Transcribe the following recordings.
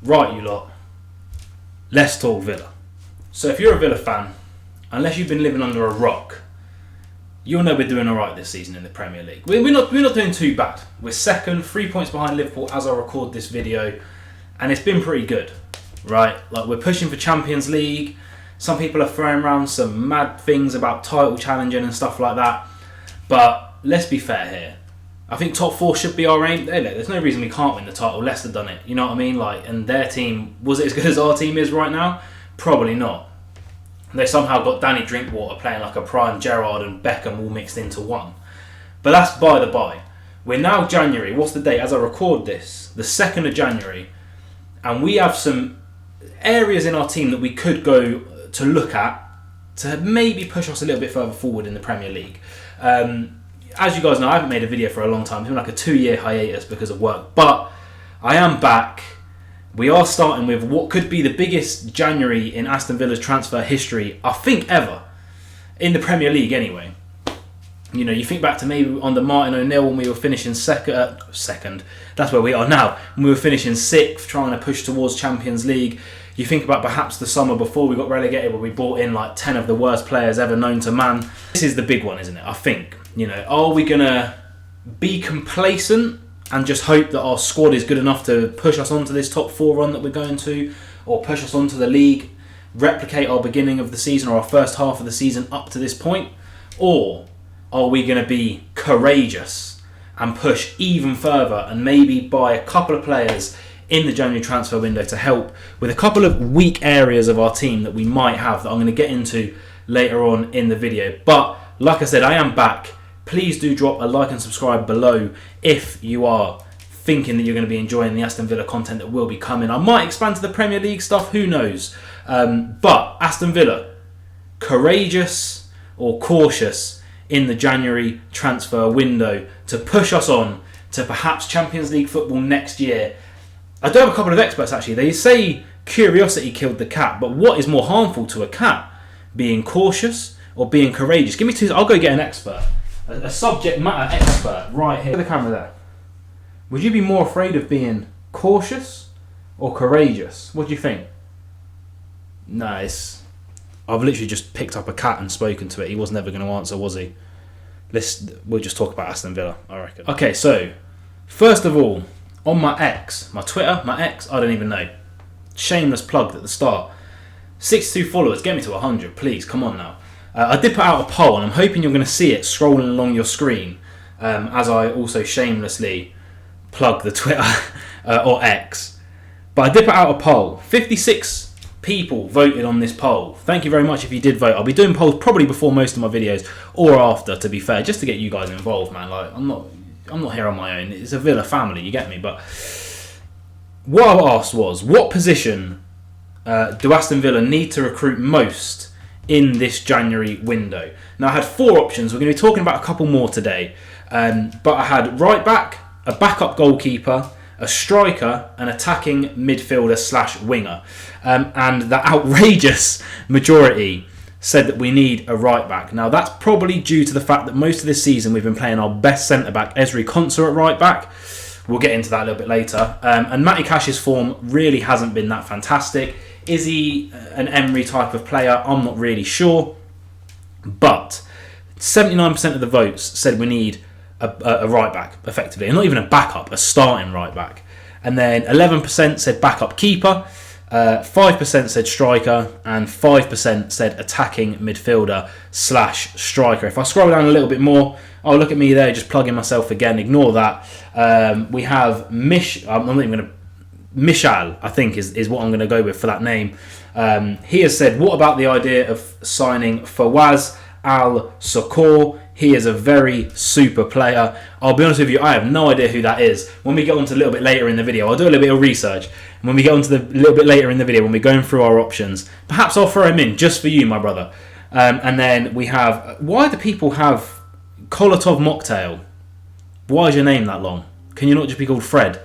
Right, you lot. Let's talk Villa. So if you're a Villa fan, unless you've been living under a rock, you'll know we're doing alright this season in the Premier League. We're not doing too bad. We're second, 3 points behind Liverpool as I record this video, and it's been pretty good, right? Like, we're pushing for Champions League. Some people are throwing around some mad things about title challenging and stuff like that. But let's be fair here. I think top 4 should be our aim. There's no reason we can't win the title. Leicester done it. You know what I mean? Like, and their team, was it as good as our team is right now? Probably not. They somehow got Danny Drinkwater playing like a prime Gerrard and Beckham all mixed into one. But that's by the by. We're now January. What's the date? As I record this, the 2nd of January. And we have some areas in our team that we could go to look at to maybe push us a little bit further forward in the Premier League. As you guys know, I haven't made a video for a long time. It's been like a 2-year hiatus because of work. But I am back. We are starting with what could be the biggest January in Aston Villa's transfer history, I think, ever. In the Premier League, anyway. You know, you think back to maybe under Martin O'Neill when we were finishing second. That's where we are now. When we were finishing 6th, trying to push towards Champions League. You think about perhaps the summer before we got relegated where we brought in like 10 of the worst players ever known to man. This is the big one, isn't it? I think. You know, are we going to be complacent and just hope that our squad is good enough to push us onto this top 4 run that we're going to, or push us onto the league, replicate our beginning of the season or our first half of the season up to this point? Or are we going to be courageous and push even further and maybe buy a couple of players in the January transfer window to help with a couple of weak areas of our team that we might have that I'm going to get into later on in the video? But like I said, I am back. Please do drop a like and subscribe below if you are thinking that you're going to be enjoying the Aston Villa content that will be coming. I might expand to the Premier League stuff, who knows. But Aston Villa, courageous or cautious in the January transfer window to push us on to perhaps Champions League football next year. I do have a couple of experts actually. They say curiosity killed the cat, but what is more harmful to a cat? Being cautious or being courageous? Give me 2. I'll go get an expert. A subject matter expert right here. Look at the camera there. Would you be more afraid of being cautious or courageous? What do you think? Nice. I've literally just picked up a cat and spoken to it. He was never going to answer, was he? We'll just talk about Aston Villa, I reckon. Okay, so first of all, on my Twitter, I don't even know. Shameless plug at the start. 62 followers, get me to 100, please. Come on now. I did put out a poll, and I'm hoping you're going to see it scrolling along your screen as I also shamelessly plug the Twitter or X. But I did put out a poll. 56 people voted on this poll. Thank you very much if you did vote. I'll be doing polls probably before most of my videos or after, to be fair, just to get you guys involved, man. Like, I'm not here on my own. It's a Villa family, you get me? But what I asked was, what position do Aston Villa need to recruit most in this January window? Now, I had 4 options. We're going to be talking about a couple more today. But I had right back, a backup goalkeeper, a striker, an attacking midfielder / winger. And the outrageous majority said that we need a right back. Now, that's probably due to the fact that most of this season we've been playing our best centre-back, Ezri Konsa, at right back. We'll get into that a little bit later. And Matty Cash's form really hasn't been that fantastic. Is he an Emery type of player? I'm not really sure. But 79% of the votes said we need a right back, effectively. And not even a backup, a starting right back. And then 11% said backup keeper. 5% said striker. And 5% said attacking midfielder / striker. If I scroll down a little bit more, oh, look at me there, just plugging myself again. Ignore that. We have I'm not even going to... Michal, I think, is what I'm going to go with for that name. He has said, what about the idea of signing Fawaz Al-Sokor? He is a very super player. I'll be honest with you, I have no idea who that is. When we get on to a little bit later in the video, I'll do a little bit of research. And when we get on to the little bit later in the video, when we're going through our options, perhaps I'll throw him in just for you, my brother. And then we have, why do people have Kolotov Mocktail? Why is your name that long? Can you not just be called Fred?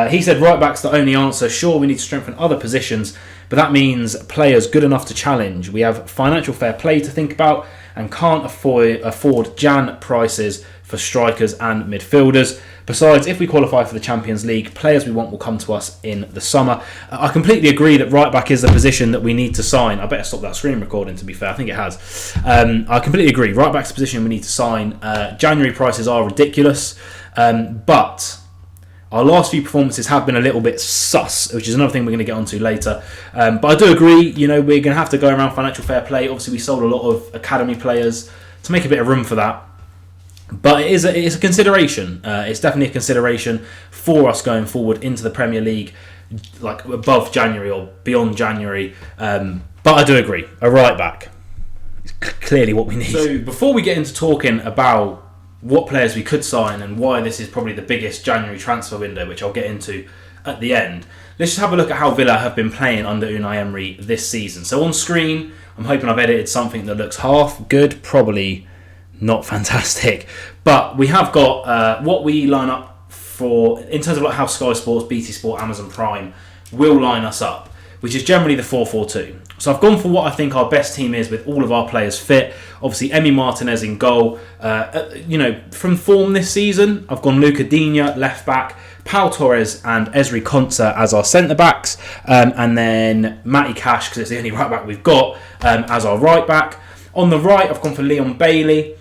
He said right back's the only answer. Sure, we need to strengthen other positions, but that means players good enough to challenge. We have financial fair play to think about and can't afford Jan prices for strikers and midfielders. Besides, if we qualify for the Champions League, players we want will come to us in the summer. I completely agree that right back is the position that we need to sign. I better stop that screen recording, to be fair. I think it has. I completely agree. Right back's the position we need to sign. January prices are ridiculous, but our last few performances have been a little bit sus, which is another thing we're going to get onto later. But I do agree, we're going to have to go around financial fair play. Obviously, we sold a lot of academy players to make a bit of room for that. But it's a consideration. It's definitely a consideration for us going forward into the Premier League, like above January or beyond January. But I do agree, a right back is clearly what we need. So before we get into talking about what players we could sign and why this is probably the biggest January transfer window, which I'll get into at the end, let's just have a look at how Villa have been playing under Unai Emery this season. So on screen, I'm hoping I've edited something that looks half good, probably not fantastic, but we have got what we line up for in terms of like how Sky Sports, BT Sport, Amazon Prime will line us up, which is generally the 4-4-2. So I've gone for what I think our best team is with all of our players fit. Obviously, Emi Martinez in goal. From form this season, I've gone Luca Digne left back, Pau Torres and Ezri Konsa as our centre backs, and then Matty Cash, because it's the only right back we've got, as our right back. On the right, I've gone for Leon Bailey.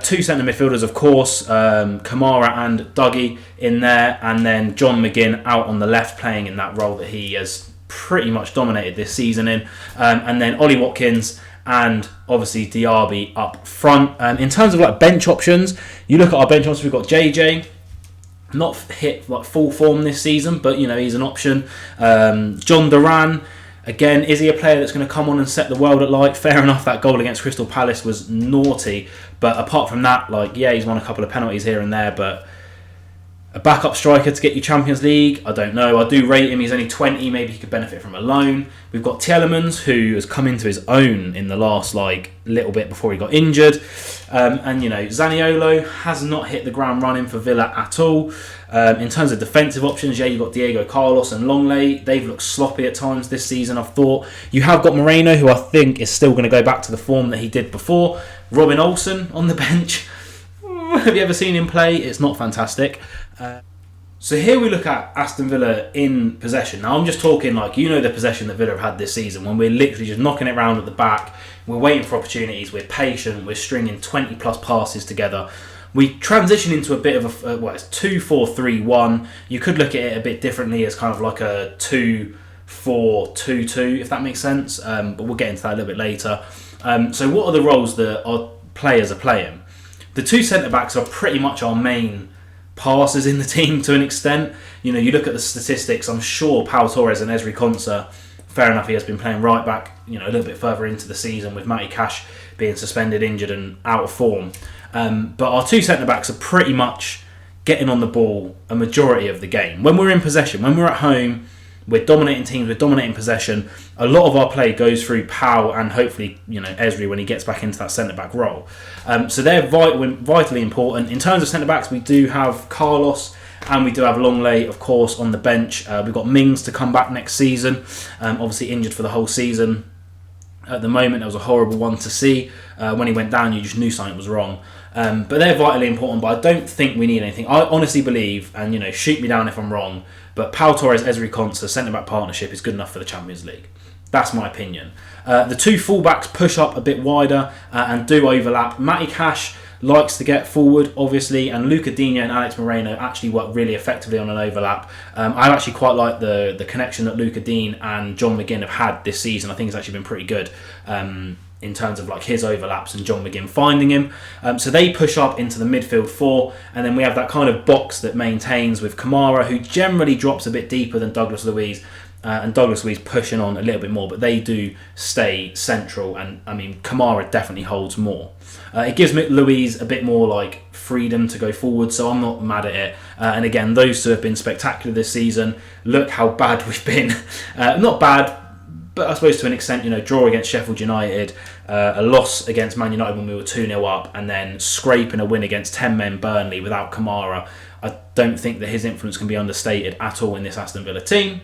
Two centre midfielders, of course, Kamara and Dougie in there, and then John McGinn out on the left, playing in that role that he has pretty much dominated this season in, and then Ollie Watkins and obviously Diaby up front. In terms of like bench options, you look at our bench options. We've got JJ, not hit like full form this season, but he's an option. John Duran. Again, is he a player that's going to come on and set the world alight? Fair enough, that goal against Crystal Palace was naughty. But apart from that, he's won a couple of penalties here and there. But a backup striker to get you Champions League, I don't know. I do rate him. He's only 20. Maybe he could benefit from a loan. We've got Tielemans, who has come into his own in the last little bit before he got injured. Zaniolo has not hit the ground running for Villa at all. In terms of defensive options, you've got Diego Carlos and Longley. They've looked sloppy at times this season, I've thought. You have got Moreno, who I think is still going to go back to the form that he did before. Robin Olsen on the bench. Have you ever seen him play? It's not fantastic. So here we look at Aston Villa in possession. Now I'm just talking the possession that Villa have had this season, when we're literally just knocking it around at the back. We're waiting for opportunities. We're patient. We're stringing 20 plus passes together. We transition into a bit of it's 2-4-3-1. You could look at it a bit differently as kind of like a 2-4-2-2, if that makes sense. But we'll get into that a little bit later. So what are the roles that our players are playing? The two centre-backs are pretty much our main passers in the team to an extent. You look at the statistics, I'm sure Pau Torres and Ezri Konsa, fair enough, he has been playing right back, a little bit further into the season with Matty Cash being suspended, injured and out of form. But our two centre-backs are pretty much getting on the ball a majority of the game. When we're in possession, when we're at home, we're dominating teams, we're dominating possession. A lot of our play goes through Pau and hopefully, Ezri when he gets back into that centre-back role. So they're vitally important. In terms of centre-backs, we do have Carlos and we do have Longley, of course, on the bench. We've got Mings to come back next season, obviously injured for the whole season. At the moment, it was a horrible one to see. When he went down, you just knew something was wrong. But they're vitally important, but I don't think we need anything. I honestly believe, and shoot me down if I'm wrong, but Pau Torres, Ezri Konsa, centre-back partnership is good enough for the Champions League. That's my opinion. The two full-backs push up a bit wider and do overlap. Matty Cash likes to get forward, obviously, and Luca Digne and Alex Moreno actually work really effectively on an overlap. I actually quite like the connection that Luca Digne and John McGinn have had this season. I think it's actually been pretty good. In terms of his overlaps and John McGinn finding him. So they push up into the midfield four, and then we have that kind of box that maintains with Kamara, who generally drops a bit deeper than Douglas Luiz, and Douglas Luiz pushing on a little bit more, but they do stay central, and Kamara definitely holds more. It gives Luiz a bit more freedom to go forward, so I'm not mad at it. And again, those two have been spectacular this season. Look how bad we've been. Not bad, but I suppose to an extent, draw against Sheffield United, a loss against Man United when we were 2-0 up, and then scraping a win against 10 men Burnley without Kamara. I don't think that his influence can be understated at all in this Aston Villa team.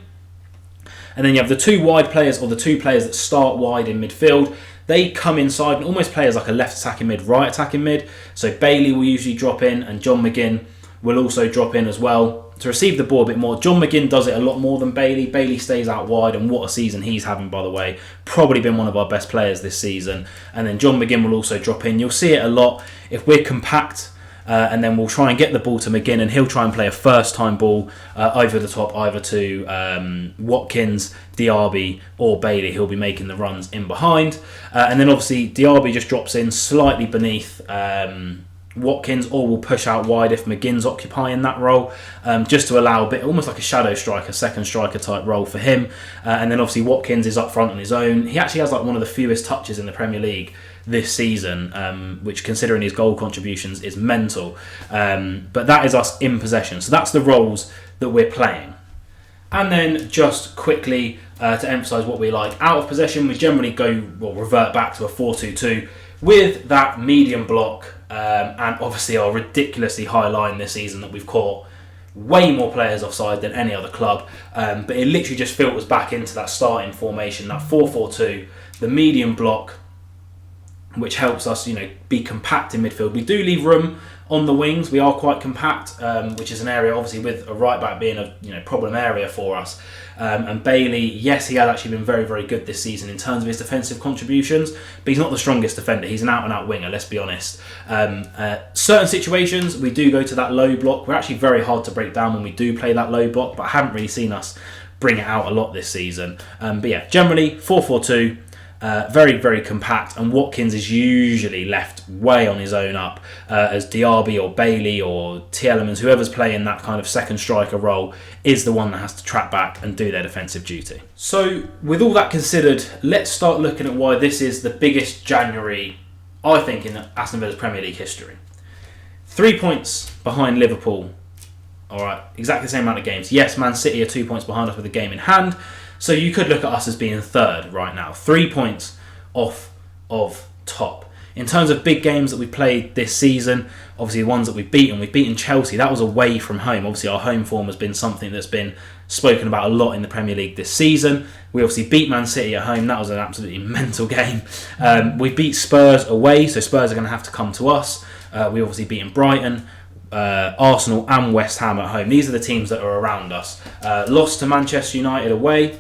And then you have the two wide players, or the two players that start wide in midfield. they come inside and almost play as like a left attacking mid, right attacking mid. So Bailey will usually drop in, and John McGinn will also drop in as well to receive the ball a bit more. John McGinn does it a lot more than Bailey. Bailey stays out wide, and what a season he's having, by the way. Probably been one of our best players this season. And then John McGinn will also drop in. You'll see it a lot if we're compact, and then we'll try and get the ball to McGinn, and he'll try and play a first-time ball over the top, either to Watkins, Diaby, or Bailey. He'll be making the runs in behind. And then obviously Diaby just drops in slightly beneath Watkins, or will push out wide if McGinn's occupying that role, just to allow a bit, almost like a shadow striker, second striker type role for him. And then obviously Watkins is up front on his own. He actually has like one of the fewest touches in the Premier League this season, which, considering his goal contributions, is mental. But that is us in possession. So that's the roles that we're playing. And then just quickly to emphasise what we like out of possession, we generally revert back to a 4-2-2 with that medium block, and obviously our ridiculously high line this season that we've caught way more players offside than any other club. But it literally just filters back into that starting formation, that 4-4-2, the medium block, which helps us, be compact in midfield. We do leave room on the wings. We are quite compact, which is an area, obviously, with a right back being a problem area for us. And Bailey, yes, he has actually been very, very good this season in terms of his defensive contributions, but he's not the strongest defender. He's an out-and-out winger, let's be honest. Certain situations, we do go to that low block. We're actually very hard to break down when we do play that low block, but I haven't really seen us bring it out a lot this season. But yeah, generally 4-4-2. Very, very compact, and Watkins is usually left way on his own up, as Diaby or Bailey or Tielemans, whoever's playing that kind of second striker role, is the one that has to track back and do their defensive duty. So with all that considered, let's start looking at why this is the biggest January, I think, in Aston Villa's Premier League history. 3 points behind Liverpool. Alright, exactly the same amount of games. Yes, Man City are 2 points behind us with a game in hand, so you could look at us as being third right now. 3 points off of top. In terms of big games that we played this season, obviously the ones that we've beaten Chelsea. That was away from home. Obviously our home form has been something that's been spoken about a lot in the Premier League this season. We obviously beat Man City at home. That was an absolutely mental game. We beat Spurs away, so Spurs are going to have to come to us. We obviously beaten Brighton, Arsenal and West Ham at home. These are the teams that are around us. Lost to Manchester United away,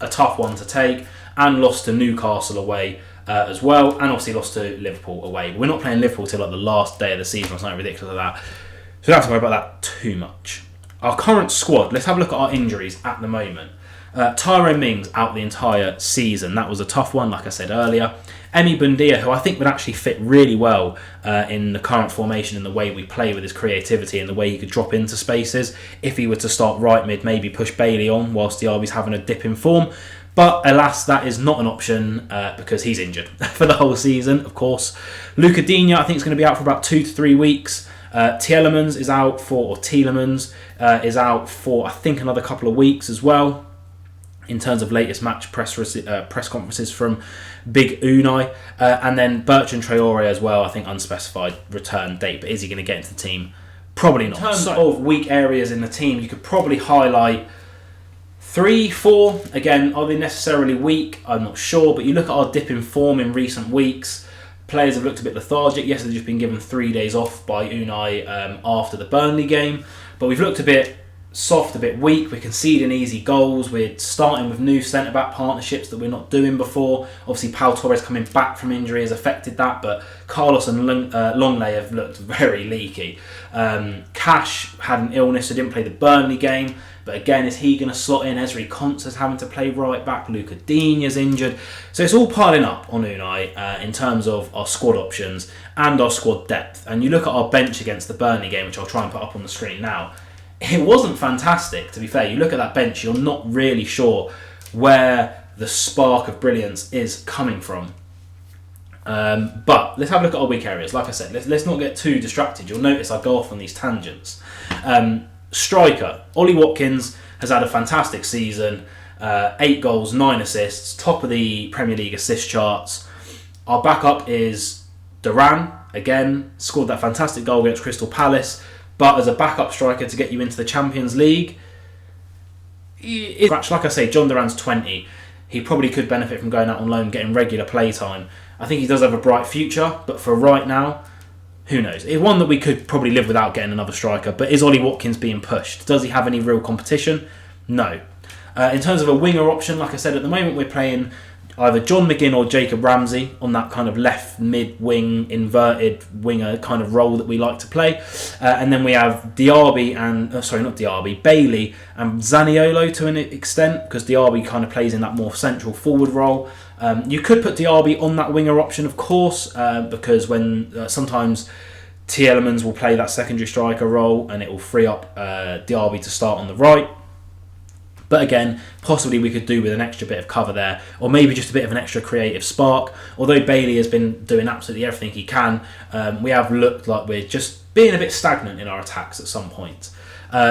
a tough one to take, and lost to Newcastle away as well, and obviously lost to Liverpool away. We're not playing Liverpool till like the last day of the season or something ridiculous like that, so we don't have to worry about that too much. Our current squad, let's have a look at our injuries at the moment. Tyrone Mings out the entire season. That was a tough one, like I said earlier. Emi Buendia, who I think would actually fit really well in the current formation and the way we play with his creativity and the way he could drop into spaces. If he were to start right mid, maybe push Bailey on whilst Diaby's having a dip in form. But alas, that is not an option because he's injured for the whole season, of course. Luca Digne, I think, is going to be out for about 2 to 3 weeks. Tielemans is out for, I think, another couple of weeks as well, in terms of latest match press conferences from Big Unai. And then Bertrand Traore as well, I think unspecified return date, but is he going to get into the team? Probably not. In terms of weak areas in the team, you could probably highlight 3, 4. Again, are they necessarily weak? I'm not sure, but you look at our dip in form in recent weeks, players have looked a bit lethargic. Yes, they've just been given 3 days off by Unai after the Burnley game, but we've looked a bit soft, a bit weak. We're conceding easy goals. We're starting with new centre-back partnerships that we're not doing before. Obviously, Pau Torres coming back from injury has affected that, but Carlos and Longley have looked very leaky. Cash had an illness, so didn't play the Burnley game. But again, is he going to slot in? Ezri Konsa's having to play right back. Luca Digne is injured. So it's all piling up on Unai in terms of our squad options and our squad depth. And you look at our bench against the Burnley game, which I'll try and put up on the screen now. It wasn't fantastic, to be fair. You look at that bench, you're not really sure where the spark of brilliance is coming from. But let's have a look at our weak areas. Like I said, let's not get too distracted. You'll notice I go off on these tangents. Striker, Ollie Watkins has had a fantastic season. 8 goals, 9 assists, top of the Premier League assist charts. Our backup is Duran, again, scored that fantastic goal against Crystal Palace. But as a backup striker to get you into the Champions League, like I say, John Duran's 20. he probably could benefit from going out on loan, getting regular play time. I think he does have a bright future, but for right now, who knows? It's one that we could probably live without getting another striker, but is Ollie Watkins being pushed? Does he have any real competition? No. In terms of a winger option, like I said, at the moment we're playing either John McGinn or Jacob Ramsey on that kind of left mid-wing, inverted winger kind of role that we like to play. And then we have Bailey and Zaniolo to an extent, because Diaby kind of plays in that more central forward role. You could put Diaby on that winger option, of course, because when sometimes Tielemans will play that secondary striker role and it will free up Diaby to start on the right. But again, possibly we could do with an extra bit of cover there, or maybe just a bit of an extra creative spark. Although Bailey has been doing absolutely everything he can, we have looked like we're just being a bit stagnant in our attacks at some point.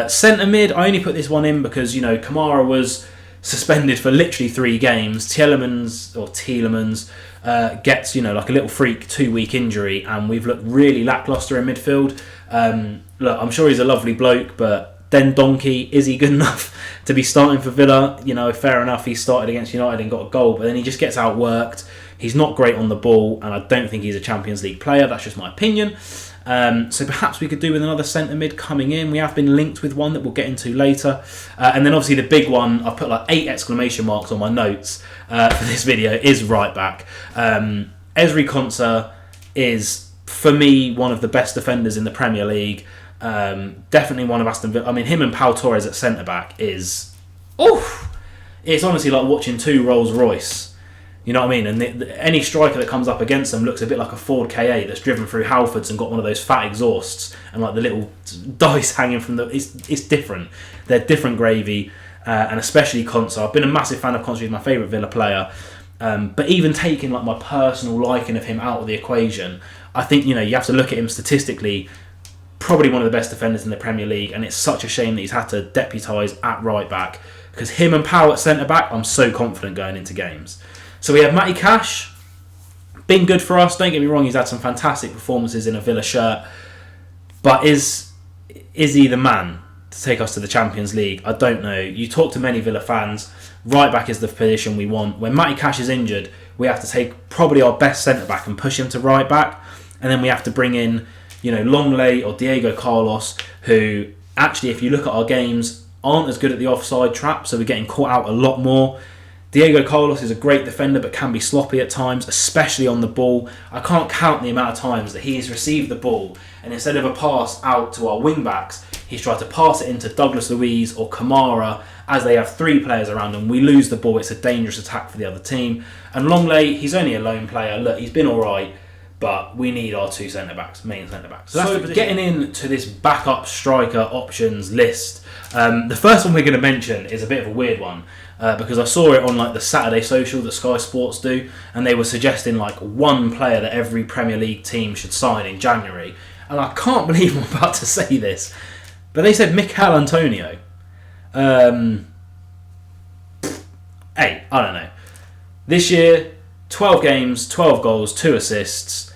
Centre mid, I only put this one in because, Kamara was suspended for literally 3 games. Tielemans gets, like a little freak 2-week injury, and we've looked really lacklustre in midfield. Look, I'm sure he's a lovely bloke, but then Donkey, is he good enough to be starting for Villa? Fair enough, he started against United and got a goal, but then he just gets outworked. He's not great on the ball, and I don't think he's a Champions League player. That's just my opinion. So perhaps we could do with another centre mid coming in. We have been linked with one that we'll get into later. And then obviously the big one, I've put like 8 exclamation marks on my notes for this video, is right back. Ezri Konsa is, for me, one of the best defenders in the Premier League. Definitely one of Aston Villa. I mean, him and Pau Torres at centre back is, it's honestly like watching 2 Rolls Royce. You know what I mean? And any striker that comes up against them looks a bit like a Ford Ka that's driven through Halfords and got one of those fat exhausts and like the little dice hanging from the. It's different. They're different gravy, and especially Konsa. I've been a massive fan of Konsa. He's my favourite Villa player. But even taking like my personal liking of him out of the equation, I think you have to look at him statistically. Probably one of the best defenders in the Premier League, and it's such a shame that he's had to deputise at right back, because him and Powell at centre back, I'm so confident going into games. So we have Matty Cash, been good for us, don't get me wrong, he's had some fantastic performances in a Villa shirt, but is he the man to take us to the Champions League? I don't know. You talk to many Villa fans, right back is the position we want. When Matty Cash is injured, we have to take probably our best centre back and push him to right back, and then we have to bring in Longley or Diego Carlos, who actually, if you look at our games, aren't as good at the offside trap, so we're getting caught out a lot more. Diego Carlos is a great defender, but can be sloppy at times, especially on the ball. I can't count the amount of times that he has received the ball, and instead of a pass out to our wing-backs, he's tried to pass it into Douglas Luiz or Kamara, as they have 3 players around them. We lose the ball, it's a dangerous attack for the other team. And Longley, he's only a lone player. Look, he's been alright, but we need our 2 centre-backs, main centre-backs. So getting into this backup striker options list, the first one we're going to mention is a bit of a weird one, because I saw it on like the Saturday Social that Sky Sports do, and they were suggesting like 1 player that every Premier League team should sign in January. And I can't believe I'm about to say this, but they said Mikel Antonio. Hey, I don't know. This year, 12 games, 12 goals, 2 assists.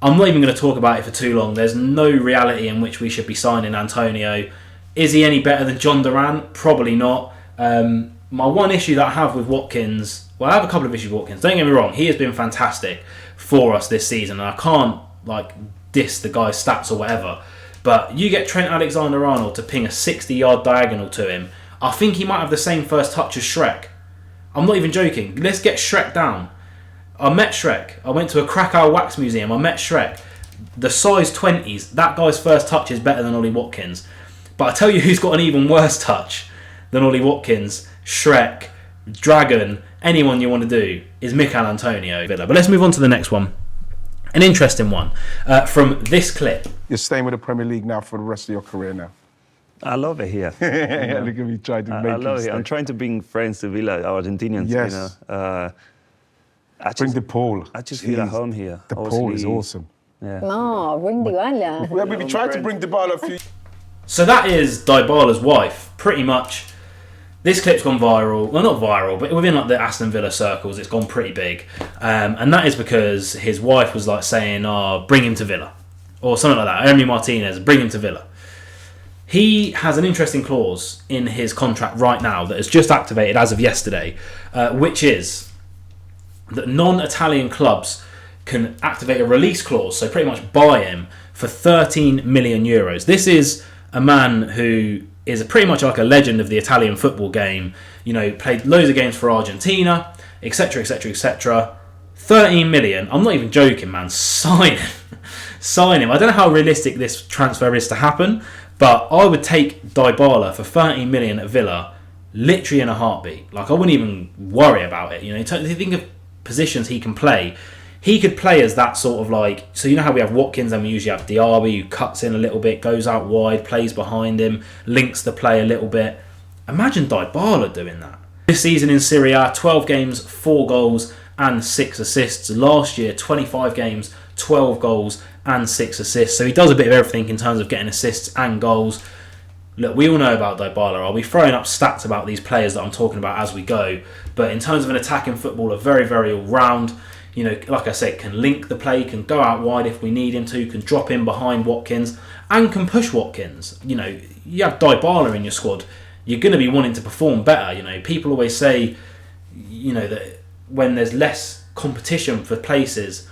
I'm not even going to talk about it for too long. There's no reality in which we should be signing Antonio. Is he any better than John Duran? Probably not. My one issue that I have with Watkins, well, I have a couple of issues with Watkins. Don't get me wrong, he has been fantastic for us this season, and I can't diss the guy's stats or whatever. But you get Trent Alexander-Arnold to ping a 60-yard diagonal to him. I think he might have the same first touch as Shrek. I'm not even joking. Let's get Shrek down. I met Shrek. I went to a Krakow Wax Museum. I met Shrek. The size 20s, that guy's first touch is better than Ollie Watkins. But I tell you who's got an even worse touch than Ollie Watkins, Shrek, Dragon, anyone you want to do, is Mikel Antonio. But let's move on to the next one. An interesting one from this clip. You're staying with the Premier League now for the rest of your career now. I love it here. Look at me trying to make I love it. I'm trying to bring friends to Villa, Argentinians. Yes. Bring the pole. I just feel at home here. The pole is awesome. Yeah. No, bring Dybala. Well, we tried to bring Dybala a few. So that is Dybala's wife, pretty much. This clip's gone viral. Well, not viral, but within like the Aston Villa circles, it's gone pretty big. And that is because his wife was like saying, bring him to Villa. Or something like that. Emi Martinez, bring him to Villa. He has an interesting clause in his contract right now that has just activated as of yesterday, which is that non-Italian clubs can activate a release clause, so pretty much buy him for 13 million euros. This is a man who is pretty much like a legend of the Italian football game. You know, played loads of games for Argentina, etc, etc, etc. 13 million. I'm not even joking, man. Sign him. Sign him. I don't know how realistic this transfer is to happen, but I would take Dybala for 13 million at Villa literally in a heartbeat. Like, I wouldn't even worry about it. You know, if you think of positions he can play, he could play as that sort of like, so you know how we have Watkins and we usually have Diaby, who cuts in a little bit, goes out wide, plays behind him, links the play a little bit. Imagine Dybala doing that. This season in Serie A, 12 games, 4 goals and 6 assists. Last year, 25 games, 12 goals and 6 assists. So he does a bit of everything in terms of getting assists and goals. Look, we all know about Dybala. I'll be throwing up stats about these players that I'm talking about as we go. But in terms of an attacking footballer, very, very all-round. You know, like I said, can link the play, can go out wide if we need him to, can drop in behind Watkins, and can push Watkins. You know, you have Dybala in your squad, you're going to be wanting to perform better. You know, people always say, you know, that when there's less competition for places,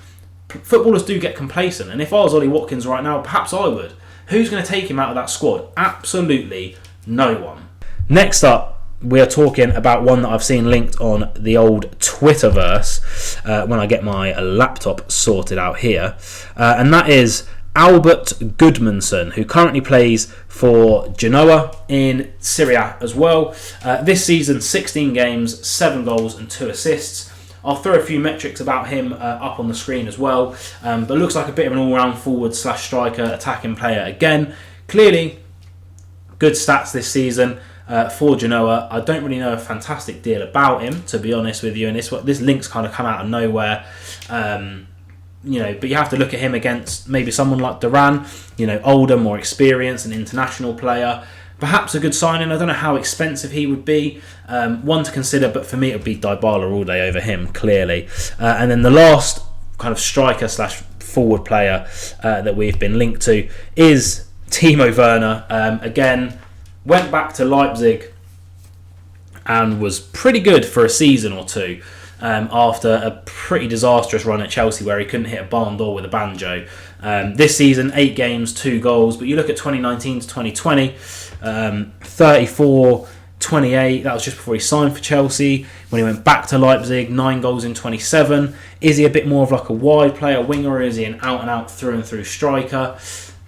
footballers do get complacent. And if I was Ollie Watkins right now, perhaps I would. Who's going to take him out of that squad? Absolutely no one. Next up, we are talking about one that I've seen linked on the old Twitterverse when I get my laptop sorted out here. And that is Albert Goodmanson, who currently plays for Genoa in Serie A as well. This season, 16 games, 7 goals and 2 assists. I'll throw a few metrics about him up on the screen as well. But looks like a bit of an all-round forward/striker, attacking player again. Clearly, good stats this season. For Genoa. I don't really know a fantastic deal about him, to be honest with you, and this link's kind of come out of nowhere. You know, but you have to look at him against maybe someone like Duran, you know, older, more experienced, an international player. Perhaps a good signing. I don't know how expensive he would be. One to consider, but for me it would be Dybala all day over him, clearly. And then the last kind of striker/forward player that we've been linked to is Timo Werner. Again, went back to Leipzig and was pretty good for a season or two after a pretty disastrous run at Chelsea where he couldn't hit a barn door with a banjo. This season, 8 games, 2 goals. But you look at 2019 to 2020, 34, 28. That was just before he signed for Chelsea. When he went back to Leipzig, 9 goals in 27. Is he a bit more of like a wide player, winger, or is he an out-and-out through-and-through striker?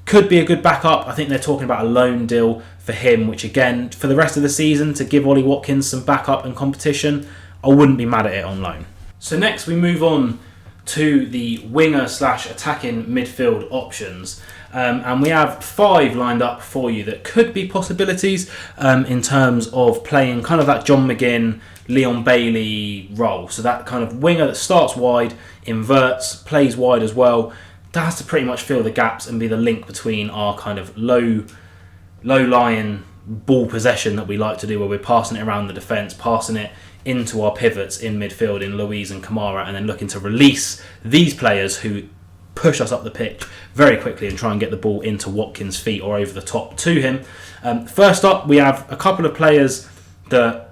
Could be a good backup. I think they're talking about a loan deal for him, which again, for the rest of the season, to give Ollie Watkins some backup and competition, I wouldn't be mad at it on loan. So next we move on to the winger/attacking midfield options. And we have 5 lined up for you that could be possibilities in terms of playing kind of that John McGinn, Leon Bailey role. So that kind of winger that starts wide, inverts, plays wide as well. That has to pretty much fill the gaps and be the link between our kind of low-lying ball possession that we like to do, where we're passing it around the defence, passing it into our pivots in midfield in Luiz and Kamara, and then looking to release these players who push us up the pitch very quickly and try and get the ball into Watkins' feet or over the top to him. First up, we have a couple of players that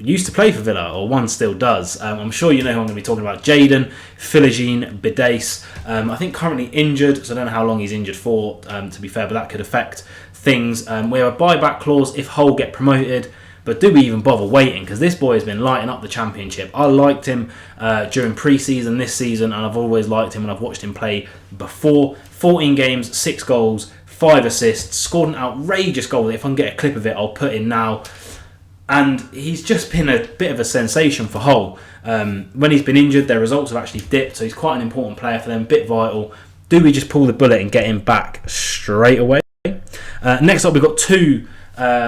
used to play for Villa, or one still does. I'm sure you know who I'm going to be talking about. Jadon Philogene-Bidace. I think currently injured, so I don't know how long he's injured for, to be fair, but that could affect things. We have a buyback clause if Hull get promoted, but do we even bother waiting? Because this boy has been lighting up the Championship. I liked him during pre-season this season, and I've always liked him when I've watched him play before. 14 games, 6 goals, 5 assists, scored an outrageous goal. If I can get a clip of it, I'll put in now. And he's just been a bit of a sensation for Hull. When he's been injured, their results have actually dipped, so he's quite an important player for them, bit vital. Do we just pull the bullet and get him back straight away? Next up, we've got 2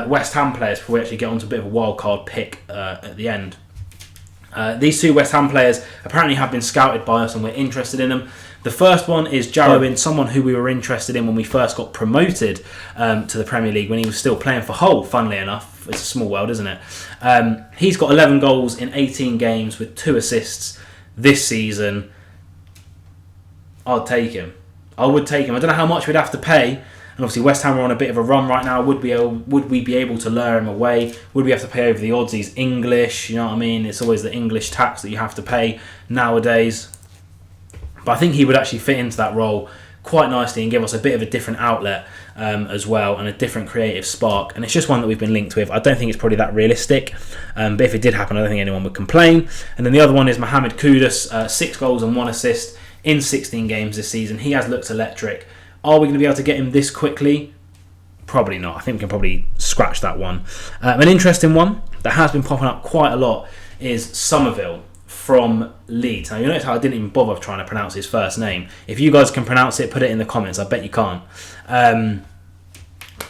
West Ham players before we actually get onto a bit of a wild card pick at the end. These 2 West Ham players apparently have been scouted by us and we're interested in them. The first one is Jarrowin, someone who we were interested in when we first got promoted to the Premier League when he was still playing for Hull, funnily enough. It's a small world, isn't it? He's got 11 goals in 18 games with 2 assists this season. I'd take him. I would take him. I don't know how much we'd have to pay. And obviously West Ham are on a bit of a run right now. Would we be able to lure him away? Would we have to pay over the odds? He's English, you know what I mean? It's always the English tax that you have to pay nowadays. But I think he would actually fit into that role quite nicely and give us a bit of a different outlet as well, and a different creative spark. And it's just one that we've been linked with. I don't think it's probably that realistic, but if it did happen, I don't think anyone would complain. And then the other one is Mohamed Kudus, 6 goals and 1 assist in 16 games this season. He has looked electric. Are we going to be able to get him this quickly? Probably not. I think we can probably scratch that one. An interesting one that has been popping up quite a lot is Somerville from Leeds. Now, you notice how I didn't even bother trying to pronounce his first name. If you guys can pronounce it, put it in the comments. I bet you can't.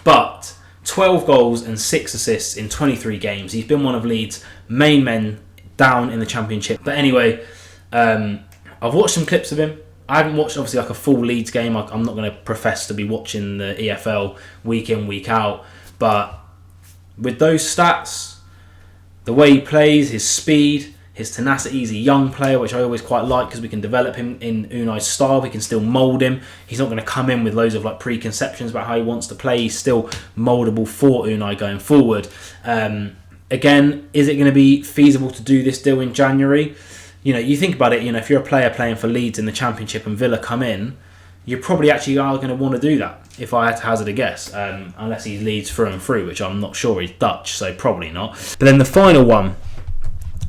But 12 goals and 6 assists in 23 games. He's been one of Leeds' main men down in the Championship. But anyway, I've watched some clips of him. I haven't watched, obviously, like a full Leeds game. I'm not going to profess to be watching the EFL week in, week out. But with those stats, the way he plays, his speed, his tenacity, he's a young player, which I always quite like because we can develop him in Unai's style. We can still mould him. He's not going to come in with loads of like preconceptions about how he wants to play. He's still mouldable for Unai going forward. Again, is it going to be feasible to do this deal in January? You know, you think about it, you know, if you're a player playing for Leeds in the Championship and Villa come in, you probably actually are going to want to do that, if I had to hazard a guess, unless he Leeds through and through, which I'm not sure. He's Dutch, so probably not. But then the final one,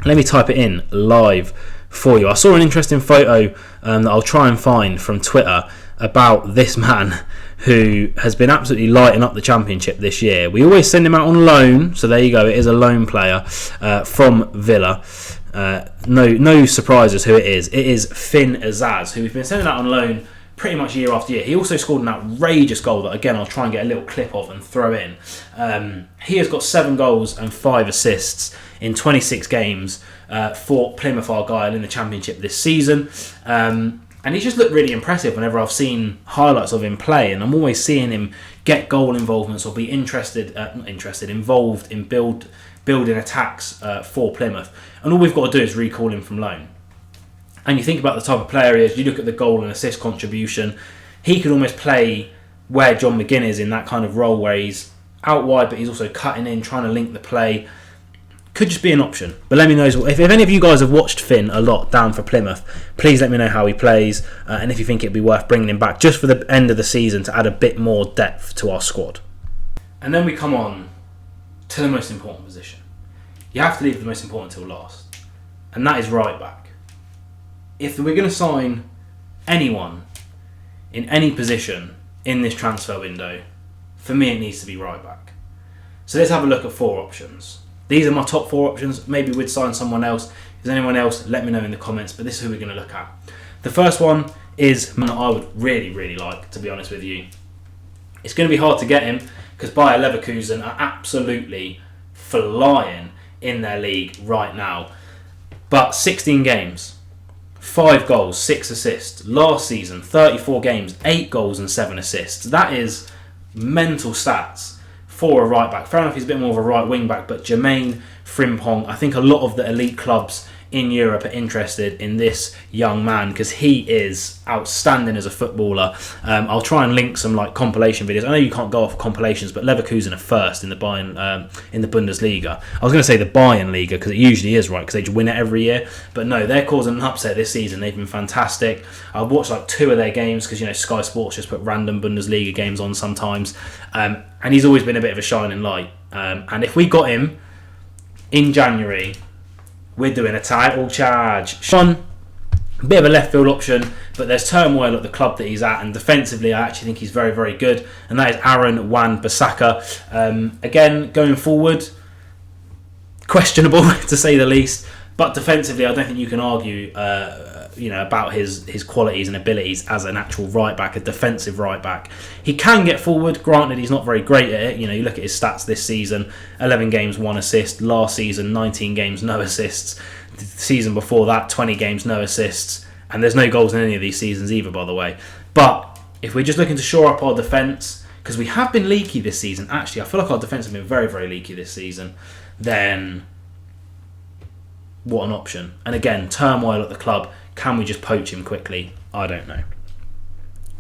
let me type it in live for you. I saw an interesting photo that I'll try and find from Twitter about this man who has been absolutely lighting up the Championship this year. We always send him out on loan, so there you go. It is a loan player from Villa. No surprises who it is. It is Finn Azaz, who we've been sending out on loan pretty much year after year. He also scored an outrageous goal that, again, I'll try and get a little clip of and throw in. He has got 7 goals and 5 assists in 26 games for Plymouth Argyle in the Championship this season. And he's just looked really impressive whenever I've seen highlights of him play, and I'm always seeing him get goal involvements or be involved in building attacks for Plymouth. And all we've got to do is recall him from loan. And you think about the type of player he is, you look at the goal and assist contribution, he could almost play where John McGinn is in that kind of role where he's out wide but he's also cutting in, trying to link the play. Could just be an option. But let me know, if any of you guys have watched Finn a lot down for Plymouth, please let me know how he plays and if you think it'd be worth bringing him back just for the end of the season to add a bit more depth to our squad. And then we come on to the most important position. You have to leave the most important till last, and that is right back. If we're going to sign anyone in any position in this transfer window, for me it needs to be right back. So let's have a look at 4 options. These are my top 4 options. Maybe we'd sign someone else. If there's anyone else, let me know in the comments, but this is who we're going to look at. The first one is one that I would really like, to be honest with you. It's going to be hard to get him because Bayer Leverkusen are absolutely flying in their league right now. But 16 games, 5 goals, 6 assists. Last season, 34 games, 8 goals and 7 assists. That is mental stats for a right back. Fair enough, he's a bit more of a right wing back, but Jermaine Frimpong, I think a lot of the elite clubs in Europe are interested in this young man because he is outstanding as a footballer. I'll try and link some like compilation videos. I know you can't go off compilations, but Leverkusen are first in the Bayern in the Bundesliga. I was going to say the Bayern Liga because it usually is, right, because they just win it every year. But no, they're causing an upset this season. They've been fantastic. I've watched like 2 of their games because, you know, Sky Sports just put random Bundesliga games on sometimes, and he's always been a bit of a shining light. And if we got him in January, we're doing a title charge. Sean, a bit of a left field option, but there's turmoil at the club that he's at, and defensively I actually think he's very good, and that is Aaron Wan-Bissaka. Again, going forward, questionable to say the least, but defensively I don't think you can argue about his qualities and abilities as an actual right back, a defensive right back. He can get forward, granted he's not very great at it. You know, you look at his stats this season, 11 games, 1 assist. Last season, 19 games, no assists. The season before that, 20 games, no assists. And there's no goals in any of these seasons either, by the way. But if we're just looking to shore up our defence, because we have been leaky this season, actually I feel like our defence has been very leaky this season, then what an option. And again, turmoil at the club. Can we just poach him quickly? I don't know.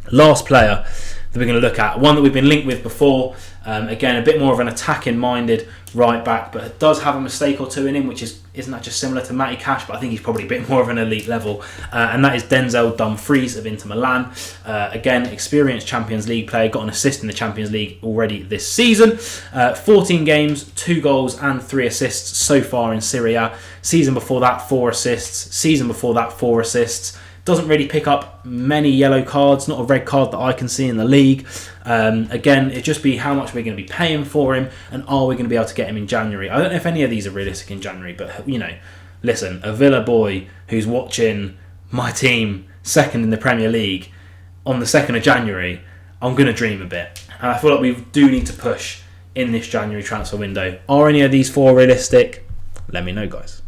Last player that we're going to look at. One that we've been linked with before. Again, a bit more of an attacking-minded right back, but does have a mistake or two in him, which isn't that just similar to Matty Cash, but I think he's probably a bit more of an elite level. And that is Denzel Dumfries of Inter Milan. Again, experienced Champions League player, got an assist in the Champions League already this season. 14 games, 2 goals and 3 assists so far in Serie A. Season before that, 4 assists. Season before that, 4 assists. Doesn't really pick up many yellow cards, not a red card that I can see in the league. Again, it'd just be how much we're going to be paying for him, and are we going to be able to get him in January? I don't know if any of these are realistic in January, but listen, a Villa boy who's watching my team second in the Premier League on the 2nd of January, I'm going to dream a bit. And I feel like we do need to push in this January transfer window. Are any of these 4 realistic? Let me know, guys.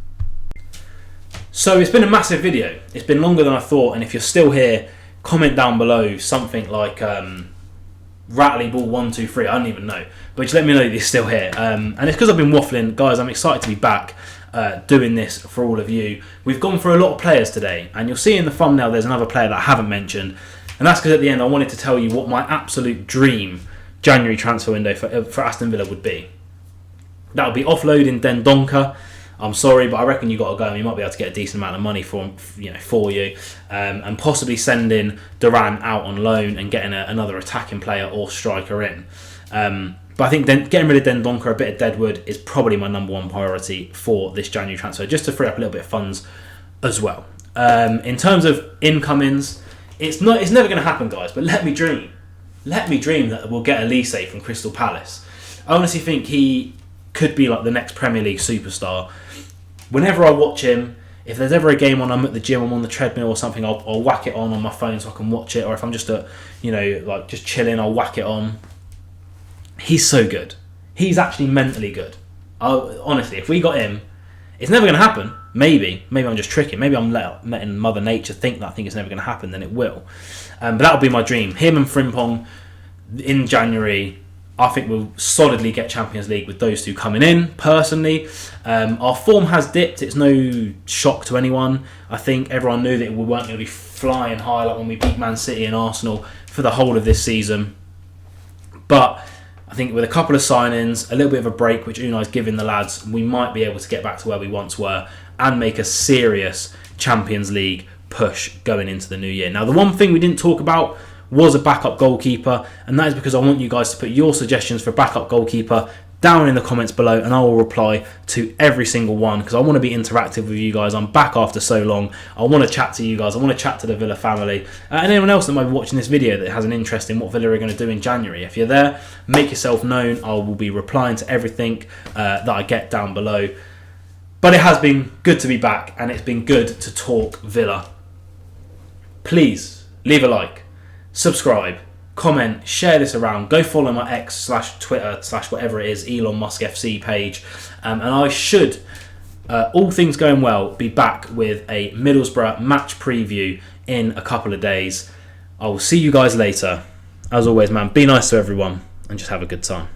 So it's been a massive video. It's been longer than I thought, and if you're still here, comment down below something like Rattly Ball 123. I don't even know, but just let me know that you're still here. And it's because I've been waffling, guys. I'm excited to be back doing this for all of you. We've gone through a lot of players today, and you'll see in the thumbnail there's another player that I haven't mentioned, and that's because at the end I wanted to tell you what my absolute dream January transfer window for Aston Villa would be. That would be offloading Dendoncker. I'm sorry, but I reckon you got to go, and you might be able to get a decent amount of money for you, and possibly sending Duran out on loan and getting another attacking player or striker in. But I think getting rid of Dendoncker, a bit of Deadwood, is probably my number 1 priority for this January transfer, just to free up a little bit of funds as well. In terms of incomings, it's never going to happen, guys. But let me dream that we'll get Elise from Crystal Palace. I honestly think he could be like the next Premier League superstar. Whenever I watch him, if there's ever a game on, I'm at the gym, I'm on the treadmill or something, I'll whack it on my phone so I can watch it. Or if I'm just just chilling, I'll whack it on. He's so good. He's actually mentally good. Honestly, if we got him, it's never going to happen. Maybe I'm just tricking. Maybe I'm letting Mother Nature think that I think it's never going to happen. Then it will. But that would be my dream. Him and Frimpong in January. I think we'll solidly get Champions League with those two coming in, personally. Our form has dipped. It's no shock to anyone. I think everyone knew that we weren't going to be flying high like when we beat Man City and Arsenal for the whole of this season. But I think with a couple of signings, a little bit of a break, which Unai's giving the lads, we might be able to get back to where we once were and make a serious Champions League push going into the new year. Now, the one thing we didn't talk about was a backup goalkeeper, and that is because I want you guys to put your suggestions for backup goalkeeper down in the comments below, and I will reply to every single one because I want to be interactive with you guys. I'm back after so long. I want to chat to you guys. I want to chat to the Villa family and anyone else that might be watching this video that has an interest in what Villa are going to do in January. If you're there, make yourself known. I will be replying to everything that I get down below. But it has been good to be back, and it's been good to talk Villa. Please leave a like, subscribe, comment, share this around. Go follow my X/Twitter/whatever it is, Elon Musk FC page. And I should, all things going well, be back with a Middlesbrough match preview in a couple of days. I will see you guys later. As always, man, be nice to everyone and just have a good time.